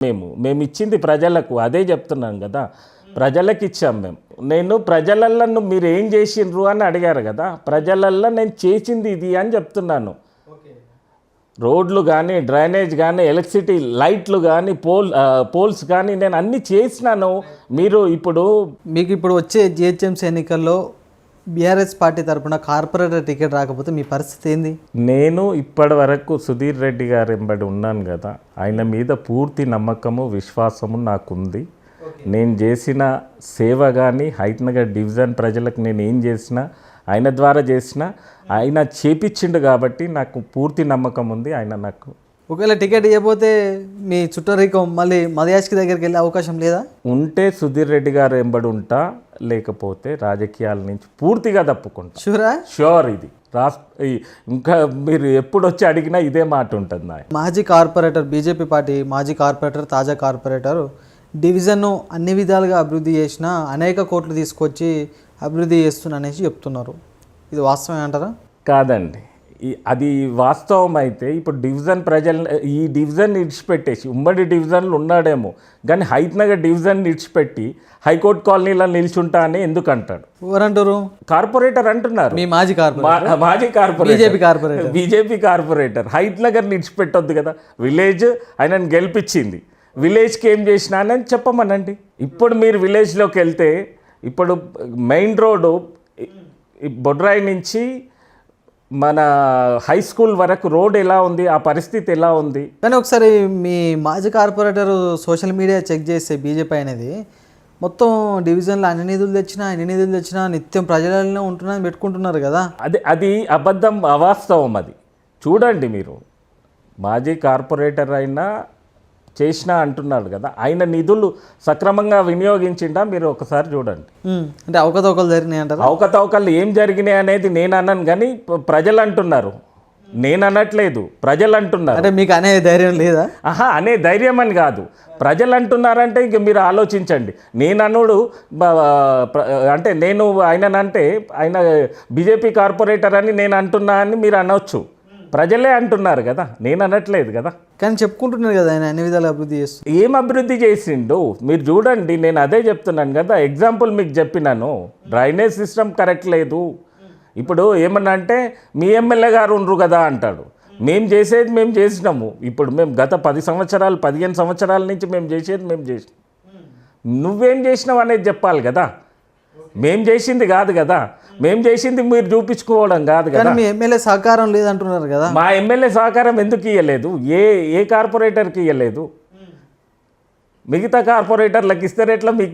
మేము ఇచ్చింది ప్రజలకు, అదే చెప్తున్నాం కదా, ప్రజలకు ఇచ్చాం మేము. నేను ప్రజలల్లో మీరు ఏం చేసిండ్రు అని అడిగారు కదా, ప్రజలల్లో నేను చేసింది ఇది అని చెప్తున్నాను. రోడ్లు కానీ, డ్రైనేజ్ కానీ, ఎలక్ట్రిసిటీ లైట్లు కానీ, పోల్స్ కానీ నేను అన్నీ చేసినాను. మీకు ఇప్పుడు వచ్చే జిహెచ్ఎంసీ ఎన్నికల్లో బీఆర్ఎస్ పార్టీ తరఫున కార్పొరేటర్ టికెట్ రాకపోతే మీ పరిస్థితి ఏంది? నేను ఇప్పటి వరకు సుధీర్ రెడ్డి గారు వెంబడి ఉన్నాను కదా, ఆయన మీద పూర్తి నమ్మకము, విశ్వాసము నాకుంది. నేను చేసిన సేవ కానీ, హైతనగర్ డివిజన్ ప్రజలకు నేను ఏం చేసినా ఆయన ద్వారా చేసిన, ఆయన చేపించిండు కాబట్టి నాకు పూర్తి నమ్మకం ఉంది. ఆయన నాకు ఒకవేళ టికెట్ ఇవ్వకపోతే మీ చుట్టరికం మళ్ళీ మదయాష్కి దగ్గరికి వెళ్ళే అవకాశం లేదా? ఉంటే సుధీర్ రెడ్డి గారు వెంబడి ఉంటా, లేకపోతే రాజకీయాల నుంచి పూర్తిగా తప్పుకుంటా. షూర్. ఇది ఇంకా మీరు ఎప్పుడు వచ్చి అడిగినా ఇదే మాట ఉంటుంది. నా మాజీ కార్పొరేటర్, బీజేపీ పార్టీ మాజీ కార్పొరేటర్, తాజా కార్పొరేటర్ డివిజన్ను అన్ని విధాలుగా అభివృద్ధి చేసిన, అనేక కోట్లు తీసుకొచ్చి అభివృద్ధి చేస్తున్నా అనేసి చెప్తున్నారు. ఇది వాస్తవం అంటారా? కాదండి, అది వాస్తవం అయితే ఇప్పుడు డివిజన్ ఈ డివిజన్ ఇడిచిపెట్టేసి ఉమ్మడి డివిజన్లు ఉన్నాడేమో, కానీ హైతనగర్ డివిజన్ ఇడిచిపెట్టి హైకోర్టు కాలనీలో నిల్చుంటా అని ఎందుకు అంటాడు? ఎవరంటారు? కార్పొరేటర్ అంటున్నారు. మీ మాజీ కార్పొరేటర్, బీజేపీ కార్పొరేటర్ హైతనగర్ ఇడిచిపెట్టొద్దు కదా. విలేజ్ ఆయనను గెలిపించింది, విలేజ్కి ఏం చేసినా అని చెప్పమనండి. ఇప్పుడు మీరు విలేజ్లోకి వెళ్తే, ఇప్పుడు మెయిన్ రోడ్డు బొడ్రాయి నుంచి మన హై స్కూల్ వరకు రోడ్ ఎలా ఉంది, ఆ పరిస్థితి ఎలా ఉంది? కానీ ఒకసారి మీ మాజీ కార్పొరేటర్ సోషల్ మీడియా చెక్ చేస్తే బీజేపీ అనేది మొత్తం డివిజన్లో అన్ని నిధులు తెచ్చినా నిత్యం ప్రజలనే ఉంటున్నారని పెట్టుకుంటున్నారు కదా. అది అబద్ధం, అవాస్తవం. అది చూడండి మీరు. మాజీ కార్పొరేటర్ అయినా చేసినా అంటున్నాడు కదా, ఆయన నిధులు సక్రమంగా వినియోగించిండా మీరు ఒకసారి చూడండి. అంటే అవకతవకలు జరిగినాయి అంటారు. అవకతవకలు ఏం జరిగినాయి అనేది నేను అన్నాను, కానీ ప్రజలు అంటున్నారు, నేను అనట్లేదు, ప్రజలు అంటున్నారు. అంటే మీకు అనే ధైర్యం లేదా? అనే ధైర్యం అని కాదు, ప్రజలు అంటున్నారంటే ఇంక మీరు ఆలోచించండి. నేను అనుడు అంటే నేను ఆయనంటే ఆయన బీజేపీ కార్పొరేటర్ అని నేను అంటున్నా అని మీరు అనొచ్చు. ప్రజలే అంటున్నారు కదా, నేను అనట్లేదు కదా. కానీ చెప్పుకుంటున్నారు కదా ఆయన అన్ని విధాలు అభివృద్ధి చేస్తూ. ఏం అభివృద్ధి చేసిండు మీరు చూడండి. నేను అదే చెప్తున్నాను కదా, ఎగ్జాంపుల్ మీకు చెప్పినాను. డ్రైనేజ్ సిస్టమ్ కరెక్ట్ లేదు. ఇప్పుడు ఏమన్నా అంటే మీ ఎమ్మెల్యే గారు ఉండరు కదా అంటాడు. మేము చేసేది మేము చేసినాము. ఇప్పుడు మేము గత 10 సంవత్సరాలు 15 సంవత్సరాల నుంచి మేము చేసేది మేము చేసినాం. నువ్వేం చేసినావు అనేది చెప్పాలి కదా. మేం చేసింది కాదు కదా, మేం చేసింది మీరు చూపించుకోవడం కాదు కదా. మీ ఎమ్మెల్యే సహకారం లేదంటున్నారు కదా. మా ఎమ్మెల్యే సహకారం ఎందుకు ఇవ్వలేదు? ఏ కార్పొరేటర్కి ఇవ్వలేదు? మిగతా కార్పొరేటర్లకు ఇస్తారెట్లా మీకు